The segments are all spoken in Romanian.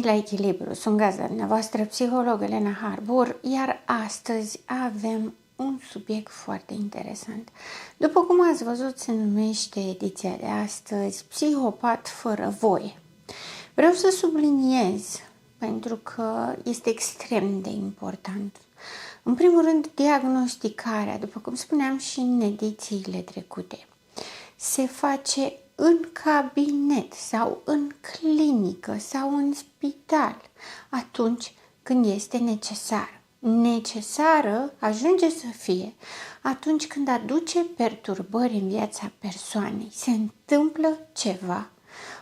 la Echilibru, sunt gazda dumneavoastră, psiholog Elena Harbor, iar astăzi avem un subiect foarte interesant. După cum ați văzut, se numește ediția de astăzi Psihopat fără voie. Vreau să subliniez, pentru că este extrem de important. În primul rând, diagnosticarea, după cum spuneam și în edițiile trecute, se face în cabinet sau în clinică sau în spital atunci când este necesar. Necesară ajunge să fie atunci când aduce perturbări în viața persoanei. Se întâmplă ceva,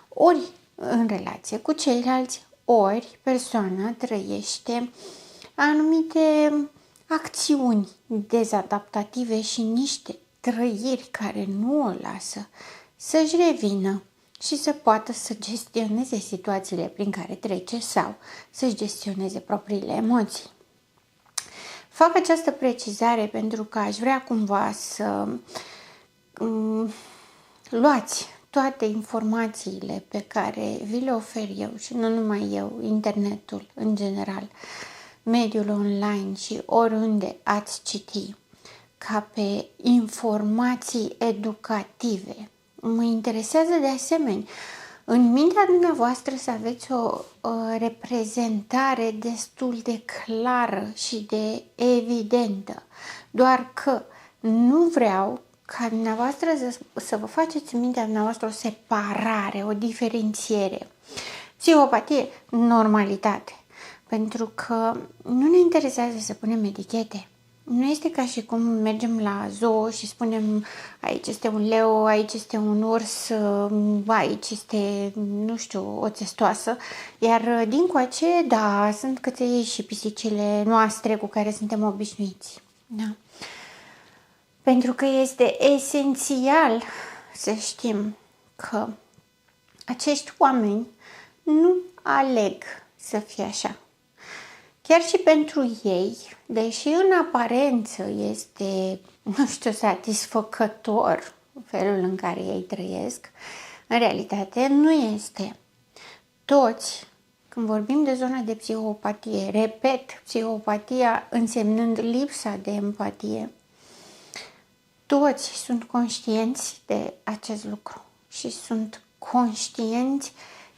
ori în relație cu ceilalți, ori persoana trăiește anumite acțiuni dezadaptative și niște trăiri care nu o lasă să-și revină și să poată să gestioneze situațiile prin care trece sau să-și gestioneze propriile emoții. Fac această precizare pentru că aș vrea cumva să luați toate informațiile pe care vi le ofer eu și nu numai eu, internetul în general, mediul online și oriunde ați citi, ca pe informații educative. Mă interesează de asemenea în mintea dumneavoastră să aveți o reprezentare destul de clară și de evidentă. Doar că nu vreau ca dumneavoastră să vă faceți în mintea dumneavoastră o separare, o diferențiere. Psihopatie, normalitate. Pentru că nu ne interesează să punem etichete. Nu este ca și cum mergem la zoo și spunem aici este un leu, aici este un urs, aici este, nu știu, o țestoasă. Iar dincoace, da, sunt căței și pisicile noastre cu care suntem obișnuiți. Da. Pentru că este esențial să știm că acești oameni nu aleg să fie așa. Chiar și pentru ei, deși în aparență este, nu știu, satisfăcător felul în care ei trăiesc, în realitate nu este. Toți, când vorbim de zona de psihopatie, repet, psihopatia însemnând lipsa de empatie, toți sunt conștienți de acest lucru și sunt conștienți.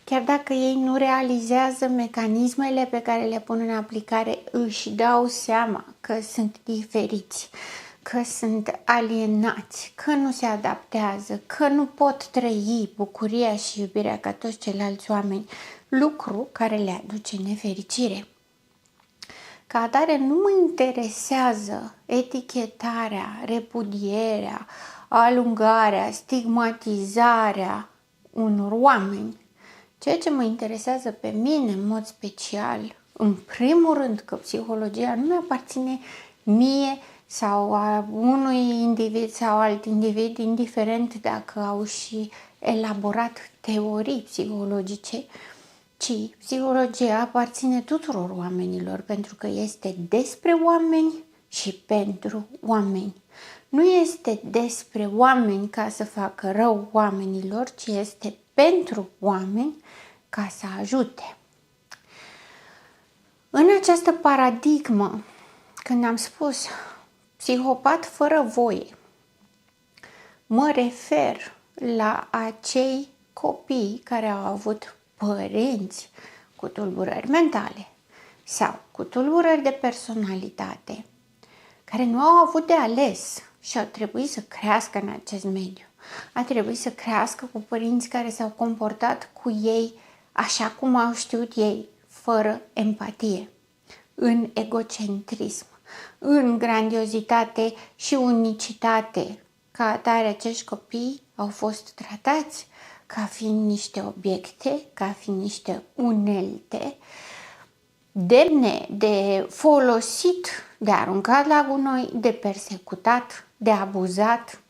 Chiar dacă ei nu realizează mecanismele pe care le pun în aplicare, își dau seama că sunt diferiți, că sunt alienați, că nu se adaptează, că nu pot trăi bucuria și iubirea ca toți ceilalți oameni, lucru care le aduce nefericire. Ca atare, nu mă interesează etichetarea, repudierea, alungarea, stigmatizarea unor oameni. Ceea ce mă interesează pe mine, în mod special, în primul rând că psihologia nu mi-aparține mie sau a unui individ sau alt individ, indiferent dacă au și elaborat teorii psihologice, ci psihologia aparține tuturor oamenilor, pentru că este despre oameni și pentru oameni. Nu este despre oameni ca să facă rău oamenilor, ci este pentru oameni ca să ajute. În această paradigmă, când am spus psihopat fără voie, mă refer la acei copii care au avut părinți cu tulburări mentale sau cu tulburări de personalitate, care nu au avut de ales și au trebuit să crească în acest mediu. A trebuit să crească cu părinți care s-au comportat cu ei așa cum au știut ei, fără empatie, în egocentrism, în grandiozitate și unicitate. Ca atare, acești copii au fost tratați ca fiind niște obiecte, ca fiind niște unelte, demne de folosit, de aruncat la gunoi, de persecutat, de abuzat,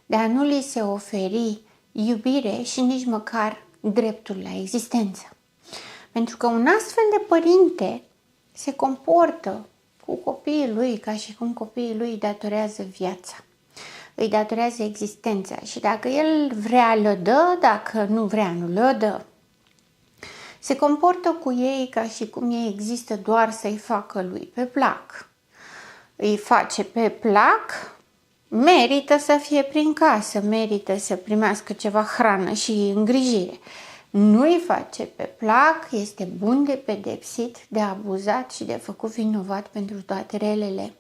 de a nu li se oferi iubire și nici măcar dreptul la existență. Pentru că un astfel de părinte se comportă cu copiii lui ca și cum copiii lui îi datorează viața, îi datorează existența și dacă el vrea, le dă, dacă nu vrea, nu le dă. Se comportă cu ei ca și cum ei există doar să-i facă lui pe plac. Îi face pe plac, merită să fie prin casă, merită să primească ceva hrană și îngrijire. Nu îi face pe plac, este bun de pedepsit, de abuzat și de făcut vinovat pentru toate relele.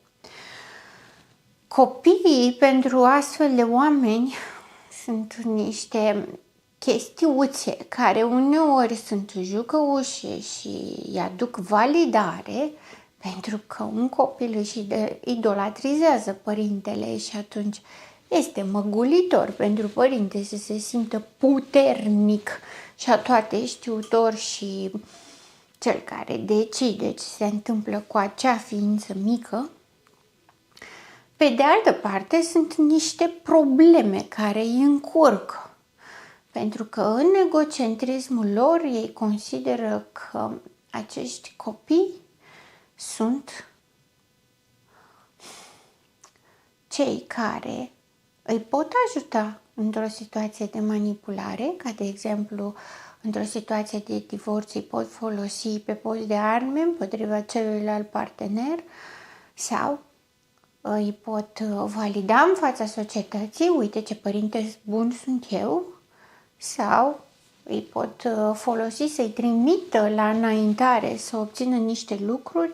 Copiii pentru astfel de oameni sunt niște chestiuțe care uneori sunt jucăușe și îi aduc validare, pentru că un copil își idolatrizează părintele și atunci este măgulitor pentru părinte să se simtă puternic și a toate știutor și cel care decide ce se întâmplă cu acea ființă mică. Pe de altă parte, sunt niște probleme care îi încurcă, pentru că în egocentrismul lor ei consideră că acești copii sunt cei care îi pot ajuta într-o situație de manipulare, ca de exemplu într-o situație de divorț îi pot folosi pe post de arme împotriva celuilalt partener sau îi pot valida în fața societății, uite ce părinte bun sunt eu, sau îi pot folosi să-i trimită la înaintare să obțină niște lucruri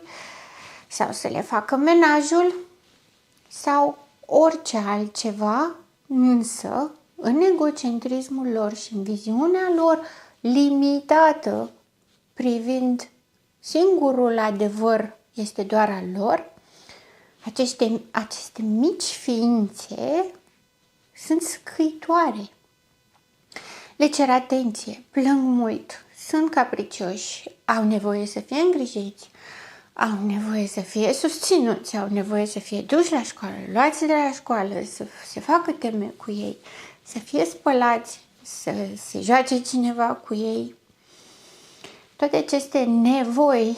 sau să le facă menajul sau orice altceva, însă în egocentrismul lor și în viziunea lor limitată privind singurul adevăr este doar al lor, aceste mici ființe sunt scâitoare. Le cer atenție, plâng mult, sunt capricioși, au nevoie să fie îngrijiți, au nevoie să fie susținuți, au nevoie să fie duși la școală, luați de la școală, să se facă teme cu ei, să fie spălați, să se joace cineva cu ei. Toate aceste nevoi,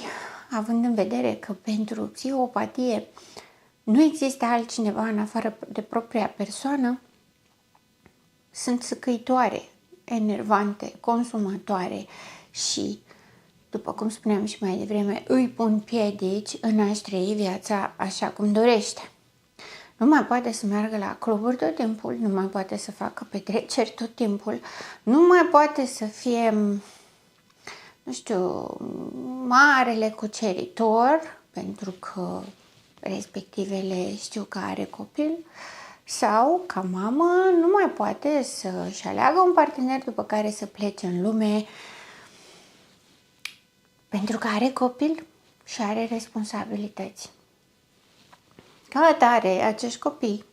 având în vedere că pentru psihopatie nu există altcineva în afară de propria persoană, sunt săcăitoare, enervante, consumatoare și, după cum spuneam și mai devreme, îi pun piedici în a-și trăi viața așa cum dorește. Nu mai poate să meargă la cluburi tot timpul, nu mai poate să facă petreceri tot timpul, nu mai poate să fie, nu știu, marele cuceritor, pentru că respectivele știu că are copil, sau, ca mamă, nu mai poate să-și aleagă un partener după care să plece în lume, pentru că are copil și are responsabilități. Ca atare, acești copii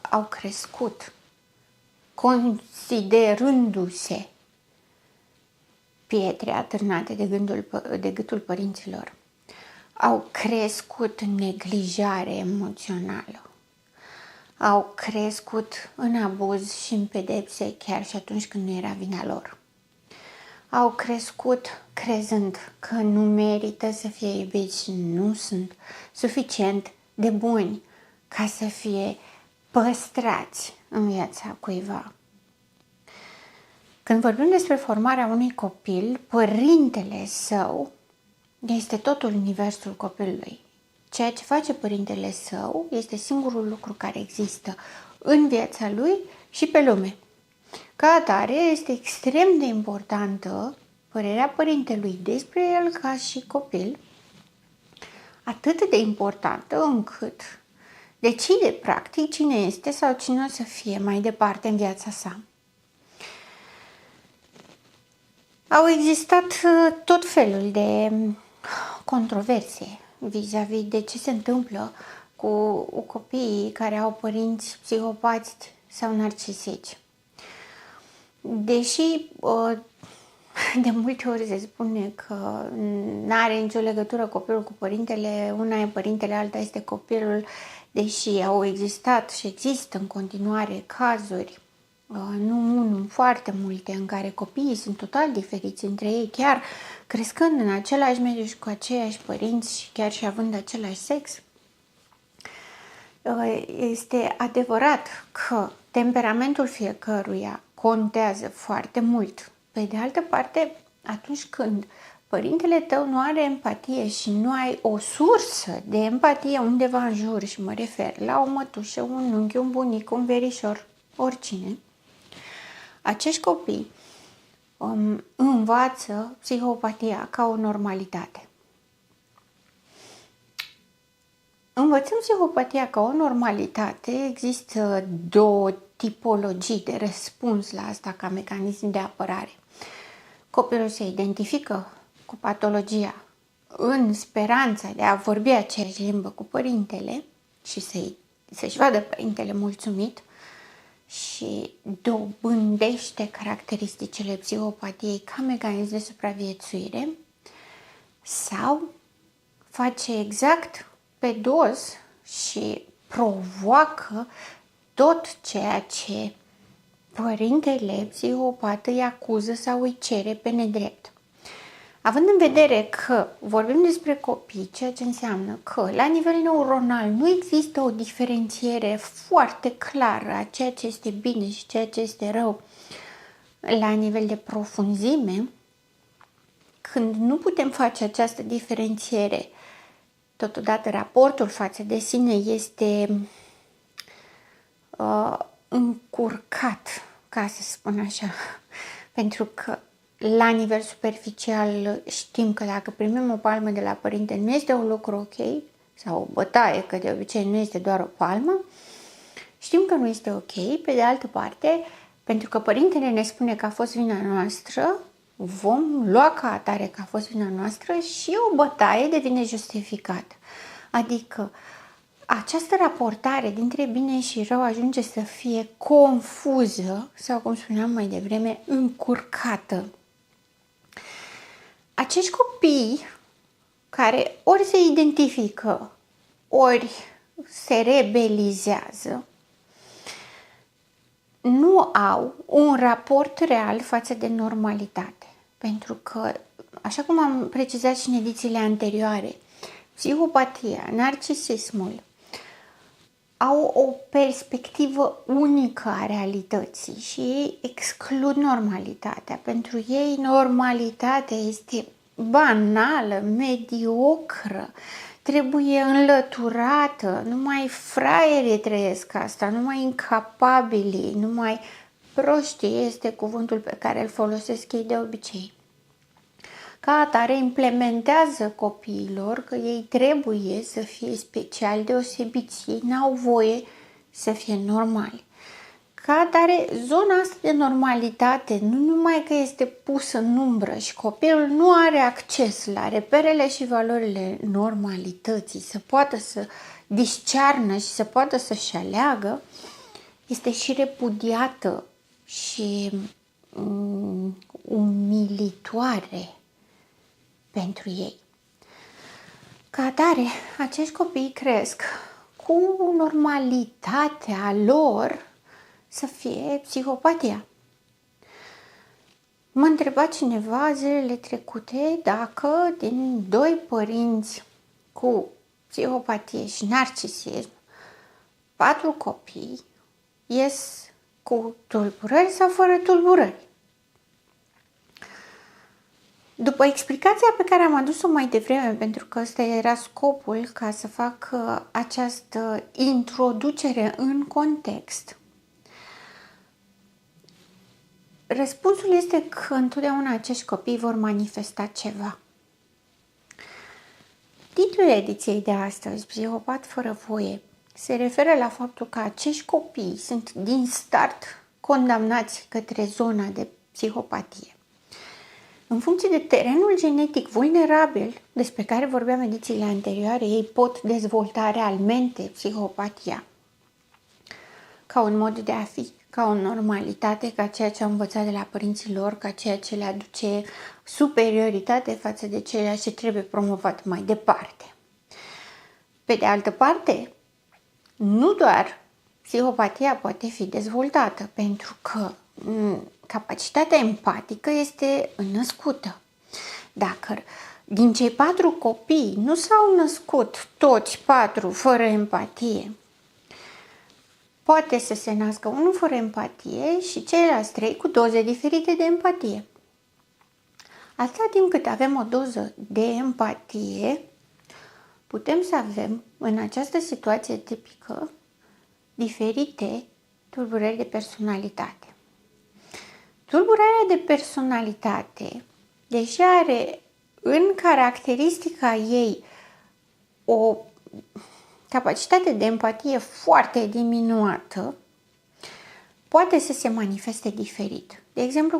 au crescut considerându-se pietre atârnate de gâtul părinților. Au crescut în neglijare emoțională. Au crescut în abuz și în pedepse chiar și atunci când nu era vina lor. Au crescut crezând că nu merită să fie iubiți și nu sunt suficient de buni ca să fie păstrați în viața cuiva. Când vorbim despre formarea unui copil, părintele său este tot universul copilului. Ceea ce face părintele său este singurul lucru care există în viața lui și pe lume. Ca atare, este extrem de importantă părerea părintelui despre el ca și copil, atât de importantă încât decide practic cine este sau cine o să fie mai departe în viața sa. Au existat tot felul de controverse vis-a-vis de ce se întâmplă cu copiii care au părinți psihopați sau narcisici. Deși de multe ori se spune că nu are nicio legătură copilul cu părintele, una e părintele, alta este copilul, deși au existat și există în continuare cazuri, nu unul, foarte multe, în care copiii sunt total diferiți între ei, chiar crescând în același mediu și cu aceiași părinți și chiar și având același sex. Este adevărat că temperamentul fiecăruia contează foarte mult. Pe de altă parte, atunci când părintele tău nu are empatie și nu ai o sursă de empatie undeva în jur, și mă refer la o mătușă, un unchi, un bunic, un verișor, oricine, acești copii învață psihopatia ca o normalitate. Învățând psihopatia ca o normalitate, există două tipologii de răspuns la asta ca mecanism de apărare. Copilul se identifică cu patologia în speranța de a vorbi aceeași limbă cu părintele și să-și vadă părintele mulțumit și dobândește caracteristicile psihopatiei ca mecanism de supraviețuire, sau face exact pe dos și provoacă tot ceea ce părintele psihopat îi acuză sau îi cere pe nedrept. Având în vedere că vorbim despre copii, ceea ce înseamnă că la nivel neuronal nu există o diferențiere foarte clară a ceea ce este bine și ceea ce este rău la nivel de profunzime, când nu putem face această diferențiere, totodată raportul față de sine este încurcat, ca să spun așa, pentru că la nivel superficial știm că dacă primim o palmă de la părinte nu este un lucru ok, sau o bătaie, că de obicei nu este doar o palmă, știm că nu este ok. Pe de altă parte, pentru că părintele ne spune că a fost vina noastră, vom lua ca atare că a fost vina noastră și o bătaie devine justificată. Adică această raportare dintre bine și rău ajunge să fie confuză sau, cum spuneam mai devreme, încurcată. Acești copii care ori se identifică, ori se rebelizează, nu au un raport real față de normalitate. Pentru că, așa cum am precizat și în edițiile anterioare, psihopatia, narcisismul au o perspectivă unică a realității și ei exclud normalitatea. Pentru ei normalitatea este banală, mediocră, trebuie înlăturată, numai fraierii trăiesc asta, numai incapabilii, numai proștii este cuvântul pe care îl folosesc ei de obicei. Ca atare implementează copiilor că ei trebuie să fie special deosebiți, ei n-au voie să fie normali. Ca atare, zona asta de normalitate nu numai că este pusă în umbră și copilul nu are acces la reperele și valorile normalității, să poată să discearnă și să poată să-și aleagă, este și repudiată și umilitoare pentru ei. Ca atare, acești copii cresc cu normalitatea lor să fie psihopatia. Mă întreba cineva zilele trecute dacă din doi părinți cu psihopatie și narcisism, 4 copii ies cu tulburări sau fără tulburări. După explicația pe care am adus-o mai devreme, pentru că ăsta era scopul ca să fac această introducere în context, răspunsul este că întotdeauna acești copii vor manifesta ceva. Titlul ediției de astăzi, Psihopat fără voie, se referă la faptul că acești copii sunt din start condamnați către zona de psihopatie. În funcție de terenul genetic vulnerabil despre care vorbeam edițiile anterioare, ei pot dezvolta realmente psihopatia ca un mod de a fi, ca o normalitate, ca ceea ce au învățat de la părinții lor, ca ceea ce le aduce superioritate față de ceea ce trebuie promovat mai departe. Pe de altă parte, nu doar psihopatia poate fi dezvoltată, pentru că capacitatea empatică este născută. Dacă din cei 4 copii nu s-au născut toți 4 fără empatie, poate să se nască unul fără empatie și ceilalți 3 cu doze diferite de empatie. Atâta timp cât avem o doză de empatie, putem să avem în această situație tipică diferite tulburări de personalitate. Tulburarea de personalitate, deși are în caracteristica ei o capacitate de empatie foarte diminuată, poate să se manifeste diferit. De exemplu,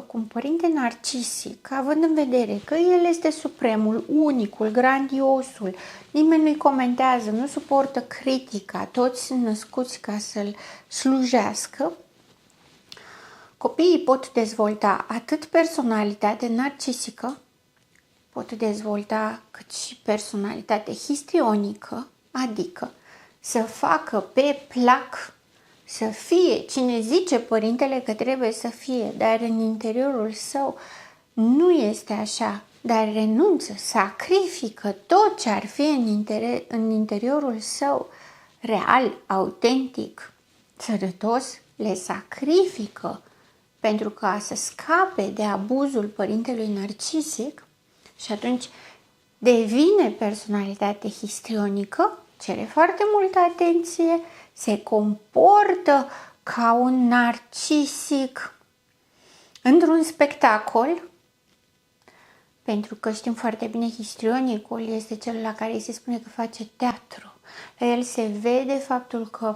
cu un părinte narcisic, având în vedere că el este supremul, unicul, grandiosul, nimeni nu-i comentează, nu suportă critica, toți sunt născuți ca să-l slujească, copiii pot dezvolta atât personalitate narcisică, pot dezvolta cât și personalitate histrionică, adică să facă pe plac, să fie cine zice părintele că trebuie să fie, dar în interiorul său nu este așa, dar renunță, sacrifică tot ce ar fi în interiorul său real, autentic, sănătos, le sacrifică pentru ca să scape de abuzul părintelui narcisic și atunci devine personalitate histrionică, cere foarte multă atenție, se comportă ca un narcisic într-un spectacol, pentru că știm foarte bine, histrionicul este cel la care îi se spune că face teatru. La el se vede faptul că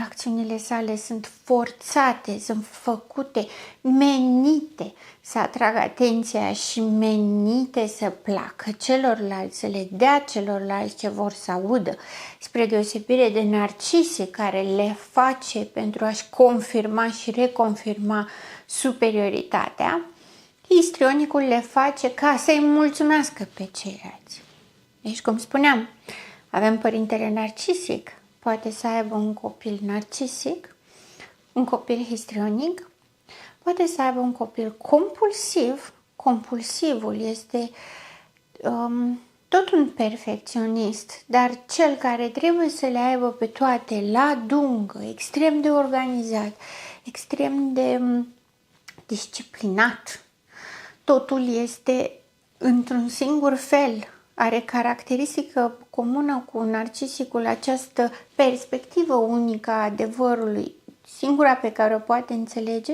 acțiunile sale sunt forțate, sunt făcute, menite să atragă atenția și menite să placă celorlalți, să le dea celorlalți ce vor să audă, spre deosebire de narcise care le face pentru a-și confirma și reconfirma superioritatea. Histrionicul le face ca să-i mulțumească pe ceilalți. Deci, cum spuneam, avem părintele narcisic, poate să aibă un copil narcisic, un copil histrionic, poate să aibă un copil compulsiv. Compulsivul este tot un perfecționist, dar cel care trebuie să le aibă pe toate la dungă, extrem de organizat, extrem de disciplinat. Totul este într-un singur fel. Are caracteristică comună cu narcisicul această perspectivă unică a adevărului, singura pe care o poate înțelege,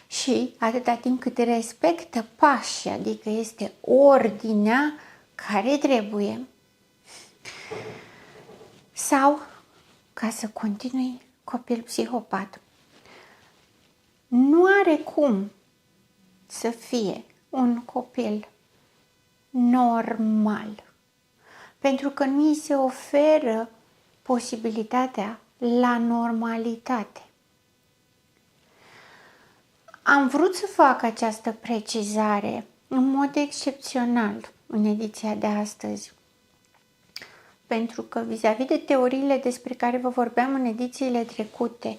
și atâta timp cât respectă pașii, adică este ordinea care trebuie. Sau, ca să continui, copil psihopat. Nu are cum să fie un copil normal, pentru că nu îi se oferă posibilitatea la normalitate. Am vrut să fac această precizare în mod excepțional în ediția de astăzi, pentru că vis-a-vis de teoriile despre care vă vorbeam în edițiile trecute,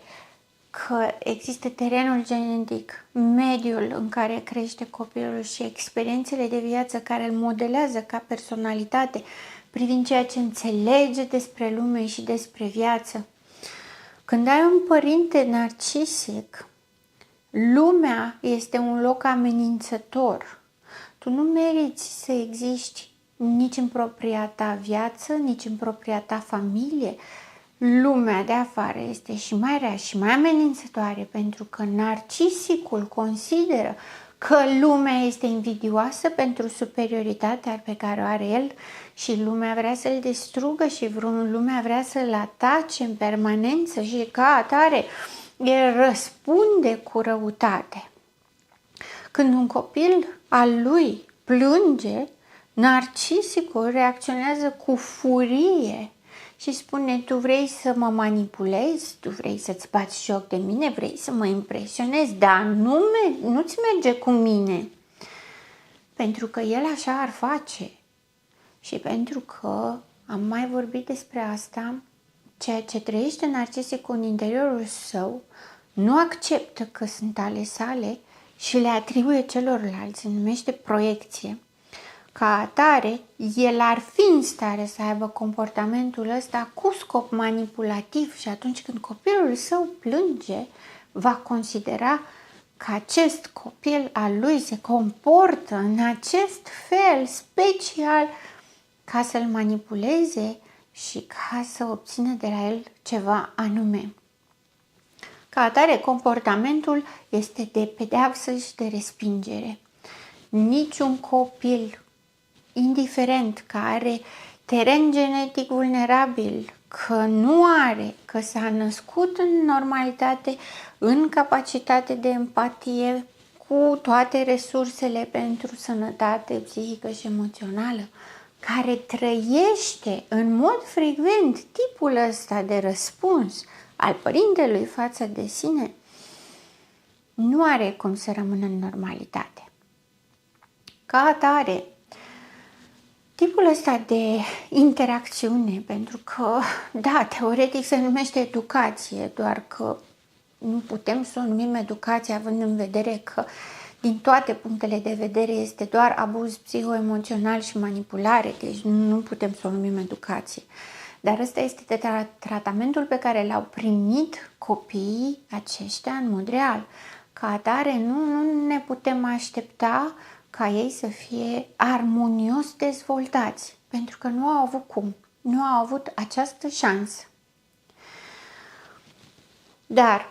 că există terenul genetic, mediul în care crește copilul și experiențele de viață care îl modelează ca personalitate privind ceea ce înțelege despre lume și despre viață. Când ai un părinte narcisic, lumea este un loc amenințător. Tu nu meriți să existi nici în propria ta viață, nici în propria ta familie. Lumea de afară este și mai rea și mai amenințătoare, pentru că narcisicul consideră că lumea este invidioasă pentru superioritatea pe care o are el și lumea vrea să-l distrugă și lumea vrea să-l atace în permanență și ca atare el răspunde cu răutate. Când un copil al lui plânge, narcisicul reacționează cu furie și spune: tu vrei să mă manipulezi, tu vrei să-ți bați joc de mine, vrei să mă impresionezi, dar nu-ți merge cu mine. Pentru că el așa ar face. Și pentru că am mai vorbit despre asta, ceea ce trăiește narcisicul în interiorul său nu acceptă că sunt ale sale și le atribuie celorlalți, se numește proiecție. Ca atare, el ar fi în stare să aibă comportamentul ăsta cu scop manipulativ și atunci când copilul său plânge, va considera că acest copil al lui se comportă în acest fel special ca să-l manipuleze și ca să obțină de la el ceva anume. Ca atare, comportamentul este de pedeapsă și de respingere. Niciun copil, indiferent că are teren genetic vulnerabil, că nu are, că s-a născut în normalitate, în capacitate de empatie, cu toate resursele pentru sănătate psihică și emoțională, care trăiește în mod frecvent tipul ăsta de răspuns al părintelui față de sine, nu are cum să rămână în normalitate. Ca atare, tipul ăsta de interacțiune, pentru că, da, teoretic se numește educație, doar că nu putem să o numim educație având în vedere că din toate punctele de vedere este doar abuz psihoemoțional și manipulare, deci nu putem să o numim educație. Dar ăsta este tratamentul pe care l-au primit copiii aceștia în mod real. Ca atare, nu ne putem aștepta ca ei să fie armonios dezvoltați, pentru că nu au avut cum, nu au avut această șansă. Dar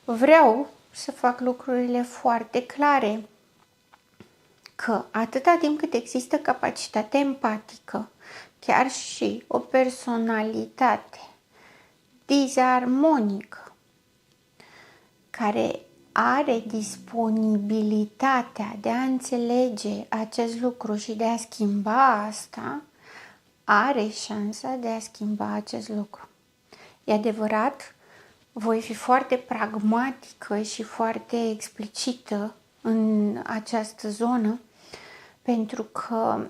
vreau să fac lucrurile foarte clare, că atâta timp cât există capacitate empatică, chiar și o personalitate disarmonică, care are disponibilitatea de a înțelege acest lucru și de a schimba asta, are șansa de a schimba acest lucru. E adevărat, voi fi foarte pragmatică și foarte explicită în această zonă, pentru că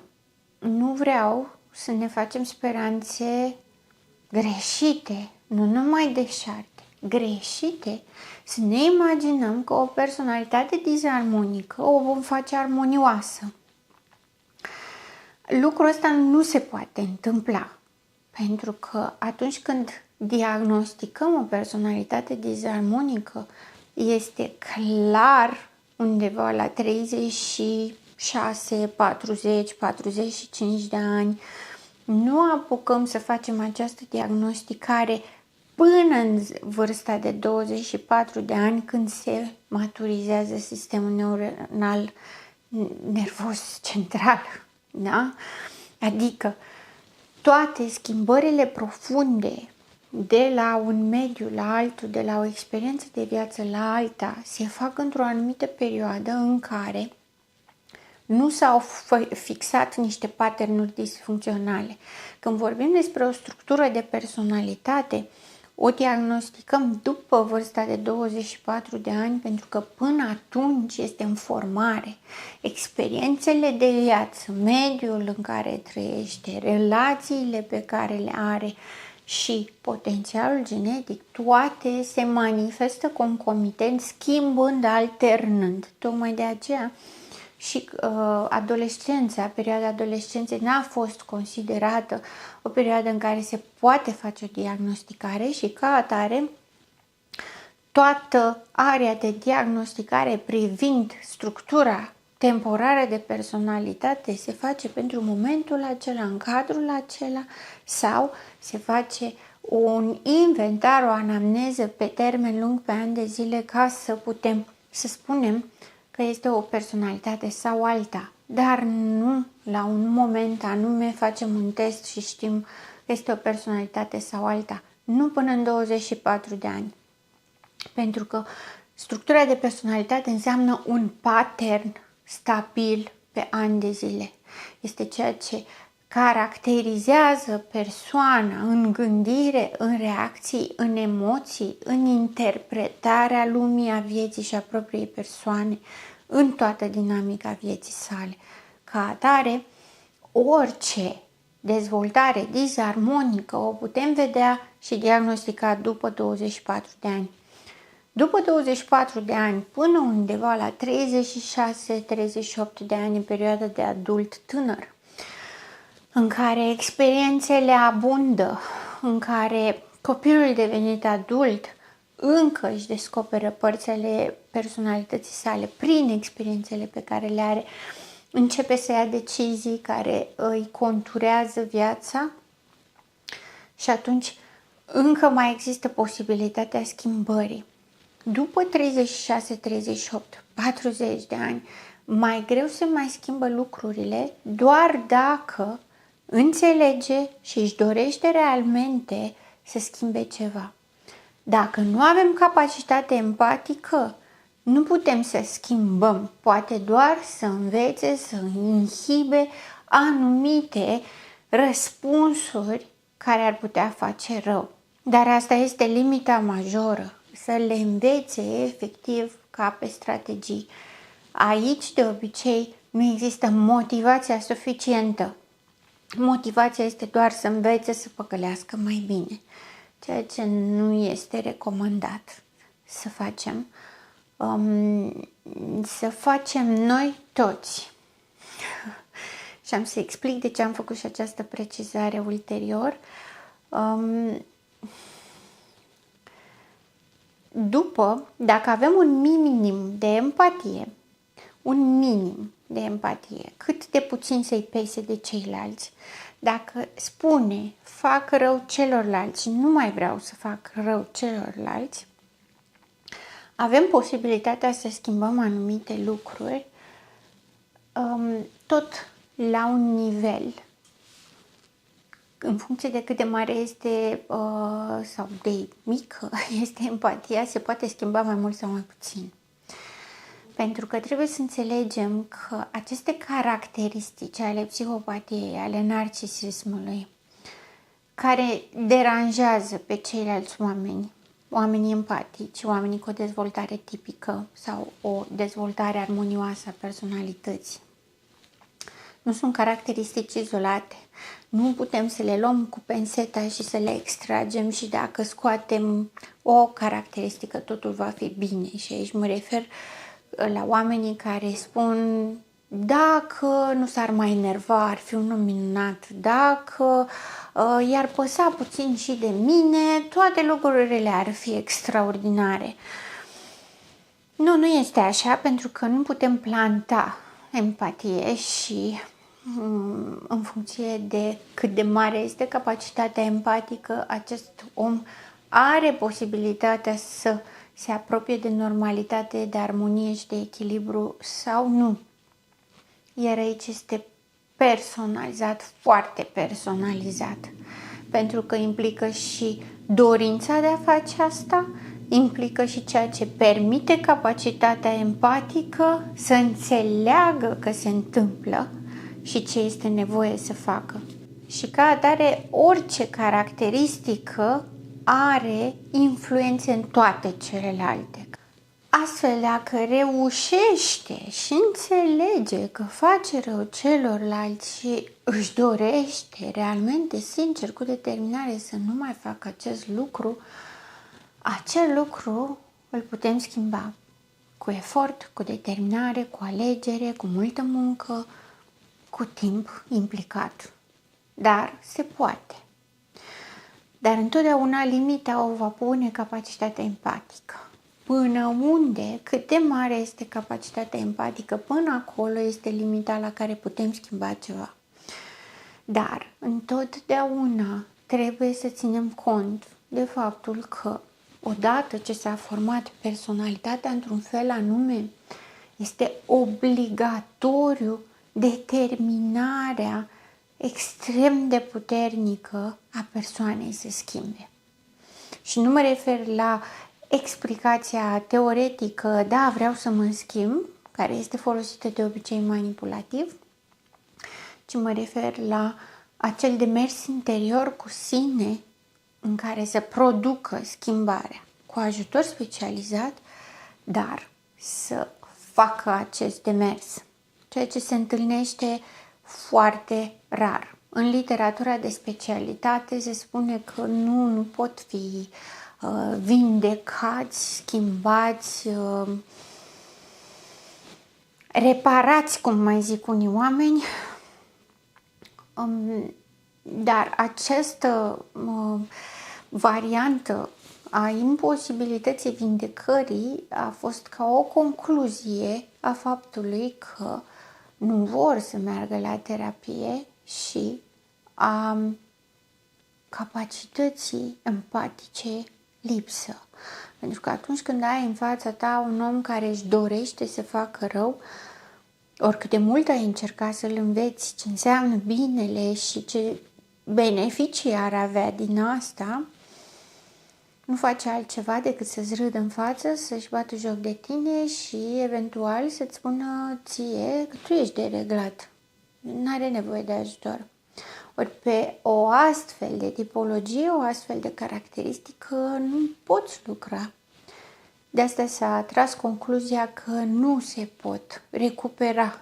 nu vreau să ne facem speranțe greșite, nu numai deșarte, greșite, să ne imaginăm că o personalitate disarmonică o vom face armonioasă. Lucrul ăsta nu se poate întâmpla, pentru că atunci când diagnosticăm o personalitate disarmonică, este clar undeva la 36, 40, 45 de ani, nu apucăm să facem această diagnosticare până în vârsta de 24 de ani, când se maturizează sistemul neuronal nervos central. Da? Adică toate schimbările profunde de la un mediu la altul, de la o experiență de viață la alta, se fac într-o anumită perioadă în care nu s-au fixat niște patternuri disfuncționale. Când vorbim despre o structură de personalitate, o diagnosticăm după vârsta de 24 de ani, pentru că până atunci este în formare. Experiențele de viață, mediul în care trăiește, relațiile pe care le are și potențialul genetic, toate se manifestă concomitent, schimbând, alternând. Tocmai de aceea și adolescența, perioada adolescenței n-a fost considerată o perioadă în care se poate face o diagnosticare și ca atare toată area de diagnosticare privind structura temporară de personalitate se face pentru momentul acela, în cadrul acela, sau se face un inventar, o anamneză pe termen lung, pe ani de zile, ca să putem să spunem că este o personalitate sau alta, dar nu la un moment anume facem un test și știm că este o personalitate sau alta. Nu până în 24 de ani. Pentru că structura de personalitate înseamnă un pattern stabil pe ani de zile. Este ceea ce caracterizează persoana în gândire, în reacții, în emoții, în interpretarea lumii, a vieții și a propriei persoane, în toată dinamica vieții sale. Ca atare, orice dezvoltare disarmonică o putem vedea și diagnostica după 24 de ani. După 24 de ani, până undeva la 36-38 de ani, în perioada de adult tânăr, în care experiențele abundă, în care copilul devenit adult încă își descoperă părțile personalității sale prin experiențele pe care le are, începe să ia decizii care îi conturează viața și atunci încă mai există posibilitatea schimbării. După 36, 38, 40 de ani, mai greu se mai schimbă lucrurile doar dacă înțelege și își dorește realmente să schimbe ceva. Dacă nu avem capacitate empatică, nu putem să schimbăm, poate doar să învețe, să inhibe anumite răspunsuri care ar putea face rău. Dar asta este limita majoră, să le învețe efectiv ca pe strategii. Aici, de obicei, nu există motivația suficientă. Motivația este doar să învețe să păcălească mai bine, ceea ce nu este recomandat să facem. Să facem noi toți. Și am să explic de ce am făcut și această precizare ulterior. Dacă avem un minim de empatie, cât de puțin să-i pese de ceilalți, dacă spune fac rău celorlalți și nu mai vreau să fac rău celorlalți, avem posibilitatea să schimbăm anumite lucruri tot la un nivel. În funcție de cât de mare este sau de mică este empatia, se poate schimba mai mult sau mai puțin. Pentru că trebuie să înțelegem că aceste caracteristici ale psihopatiei, ale narcisismului, care deranjează pe ceilalți oameni, oamenii empatici, oamenii cu o dezvoltare tipică sau o dezvoltare armonioasă a personalității, nu sunt caracteristici izolate. Nu putem să le luăm cu penseta și să le extragem și dacă scoatem o caracteristică, totul va fi bine. Și aici mă refer la oamenii care spun dacă nu s-ar mai enerva, ar fi un om minunat, dacă i-ar păsa puțin și de mine, toate lucrurile ar fi extraordinare. Nu este așa, pentru că nu putem planta empatie și în funcție de cât de mare este capacitatea empatică, acest om are posibilitatea să se apropie de normalitate, de armonie și de echilibru sau nu. Iar aici este personalizat, foarte personalizat, pentru că implică și dorința de a face asta, implică și ceea ce permite capacitatea empatică să înțeleagă că se întâmplă și ce este nevoie să facă. Și ca atare, orice caracteristică are influențe în toate celelalte. Astfel, dacă reușește și înțelege că face rău celorlalți și își dorește realmente, sincer, cu determinare să nu mai facă acest lucru, acel lucru îl putem schimba cu efort, cu determinare, cu alegere, cu multă muncă, cu timp implicat. Dar se poate. Dar întotdeauna limita o va pune capacitatea empatică. Până unde, cât de mare este capacitatea empatică, până acolo este limita la care putem schimba ceva. Dar întotdeauna trebuie să ținem cont de faptul că odată ce s-a format personalitatea într-un fel anume, este obligatoriu determinarea extrem de puternică a persoanei să schimbe. Și nu mă refer la explicația teoretică, da, vreau să mă schimb, care este folosită de obicei manipulativ, ci mă refer la acel demers interior cu sine în care să producă schimbarea cu ajutor specializat, dar să facă acest demers, ceea ce se întâlnește foarte rar. În literatura de specialitate se spune că nu pot fi vindecați, schimbați, reparați, cum mai zic unii oameni, dar această variantă a imposibilității vindecării a fost ca o concluzie a faptului că nu vor să meargă la terapie și a capacității empatice lipsă. Pentru că atunci când ai în fața ta un om care își dorește să facă rău, oricât de mult ai încercat să-l înveți ce înseamnă binele și ce beneficii ar avea din asta, nu face altceva decât să-ți râdă în față, să-și bată joc de tine și eventual să-ți spună ție că tu ești dereglat. N-are nevoie de ajutor. Ori pe o astfel de tipologie, o astfel de caracteristică nu poți lucra. De asta s-a tras concluzia că nu se pot recupera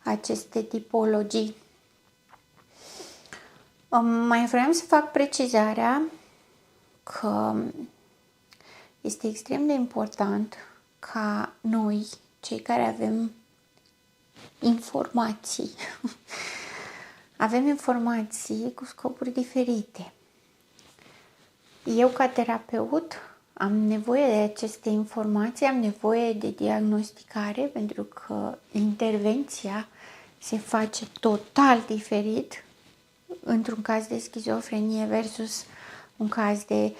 aceste tipologii. Mai vreau să fac precizarea că este extrem de important ca noi, cei care avem informații, avem informații cu scopuri diferite. Eu, ca terapeut, am nevoie de aceste informații, am nevoie de diagnosticare, pentru că intervenția se face total diferit într-un caz de schizofrenie versus un caz de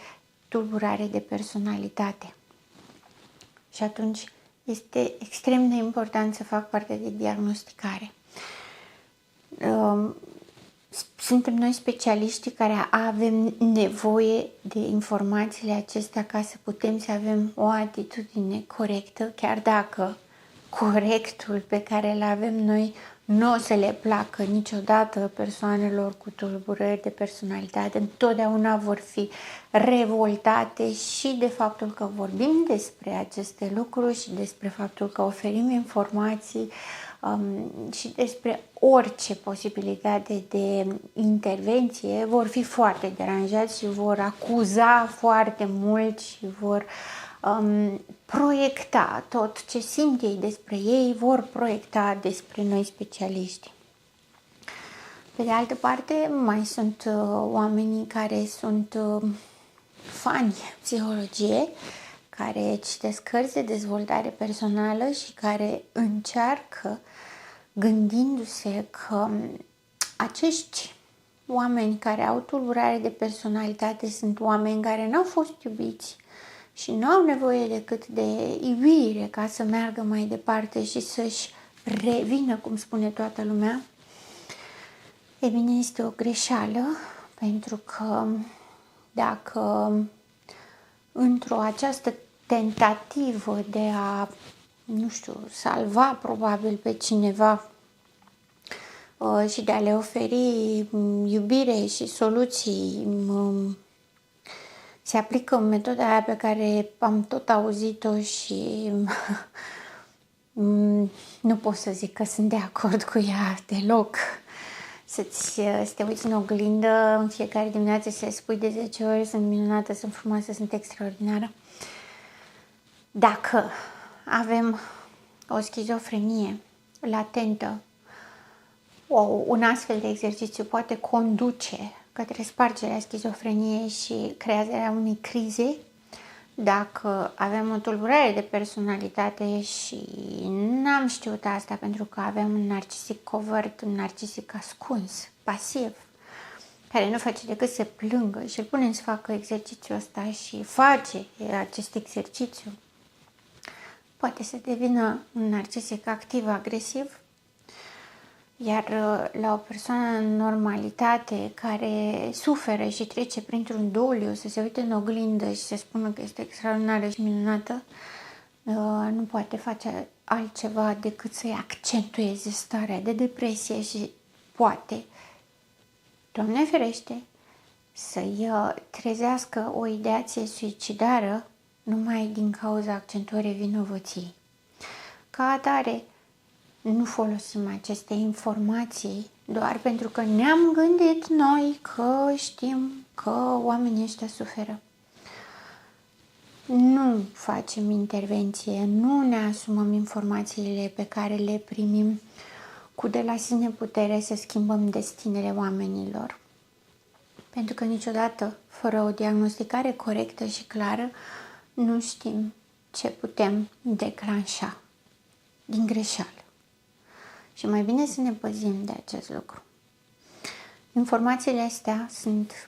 tulburare de personalitate. Și atunci este extrem de important să fac parte de diagnosticare. Suntem noi specialiștii care avem nevoie de informațiile acestea ca să putem să avem o atitudine corectă, chiar dacă corectul pe care îl avem noi nu o să le placă niciodată persoanelor cu tulburări de personalitate. Întotdeauna vor fi revoltate și de faptul că vorbim despre aceste lucruri și despre faptul că oferim informații și despre orice posibilitate de intervenție. Vor fi foarte deranjați și vor acuza foarte mult și vor proiecta tot ce simt ei despre ei, vor proiecta despre noi specialiști. Pe de altă parte, mai sunt oamenii care sunt fani psihologie, care citesc cărți de dezvoltare personală și care încearcă, gândindu-se că acești oameni care au tulburare de personalitate sunt oameni care n-au fost iubiți și nu au nevoie decât de iubire ca să meargă mai departe și să-și revină, cum spune toată lumea. E bine, este o greșeală, pentru că dacă într-o această tentativă de a, salva probabil pe cineva și de a le oferi iubire și soluții, se aplică metoda aia pe care am tot auzit-o și nu pot să zic că sunt de acord cu ea deloc. Să te uiți în oglindă în fiecare dimineață și să spui de 10 ori: sunt minunată, sunt frumoasă, sunt extraordinară. Dacă avem o schizofrenie latentă, un astfel de exercițiu poate conduce către spargerea schizofreniei și crearea unei crize. Dacă avem o tulburare de personalitate și n-am știut asta pentru că avem un narcisic covert, un narcisic ascuns, pasiv, care nu face decât să plângă și îl punem să facă exercițiul ăsta și face acest exercițiu, poate să devină un narcisic activ-agresiv. Iar la o persoană în normalitate care suferă și trece printr-un doliu, să se uite în oglindă și să spună că este extraordinară și minunată, nu poate face altceva decât să-i accentueze starea de depresie și poate, Doamne ferește, să-i trezească o ideație suicidară numai din cauza accentuării vinovăției. Ca atare, nu folosim aceste informații doar pentru că ne-am gândit noi că știm că oamenii ăștia suferă. Nu facem intervenție, nu ne asumăm informațiile pe care le primim cu de la sine putere să schimbăm destinele oamenilor. Pentru că niciodată, fără o diagnosticare corectă și clară, nu știm ce putem declanșa din greșeală. Și mai bine să ne păzim de acest lucru. Informațiile astea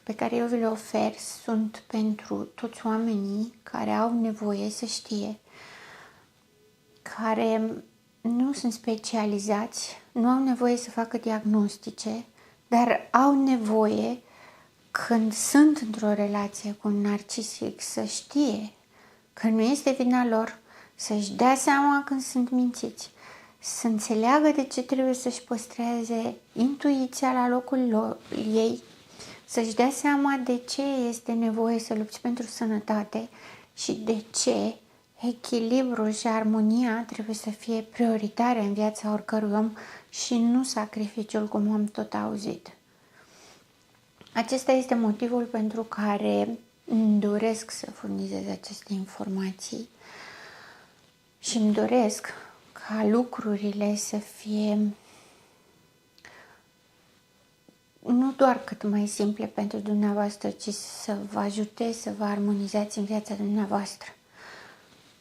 pe care eu vi le ofer sunt pentru toți oamenii care au nevoie să știe, care nu sunt specializați, nu au nevoie să facă diagnostice, dar au nevoie, când sunt într-o relație cu un narcisic, să știe că nu este vina lor, să-și dea seama când sunt mințiți, să înțeleagă de ce trebuie să-și păstreze intuiția la locul ei, să-și dea seama de ce este nevoie să lupți pentru sănătate și de ce echilibrul și armonia trebuie să fie prioritare în viața oricărui om și nu sacrificiul, cum am tot auzit. Acesta este motivul pentru care îmi doresc să furnizez aceste informații și îmi doresc ca lucrurile să fie nu doar cât mai simple pentru dumneavoastră, ci să vă ajute să vă armonizați în viața dumneavoastră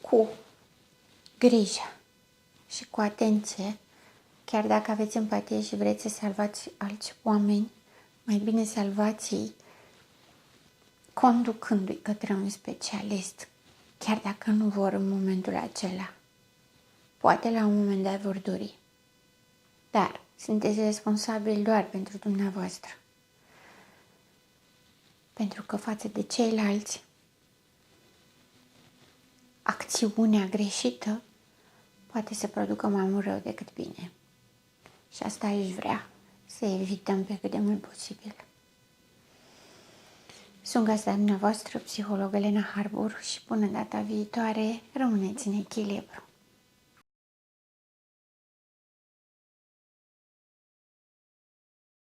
cu grijă și cu atenție. Chiar dacă aveți empatie și vreți să salvați alți oameni, mai bine salvați-i conducându-i către un specialist, chiar dacă nu vor în momentul acela. Poate la un moment dat vor dori, dar sunteți responsabili doar pentru dumneavoastră. Pentru că față de ceilalți, acțiunea greșită poate să producă mai mult rău decât bine. Și asta aș vrea să evităm pe cât de mult posibil. Sunt gazda dumneavoastră, psiholog Elena Harbor, și până data viitoare, rămâneți în echilibru.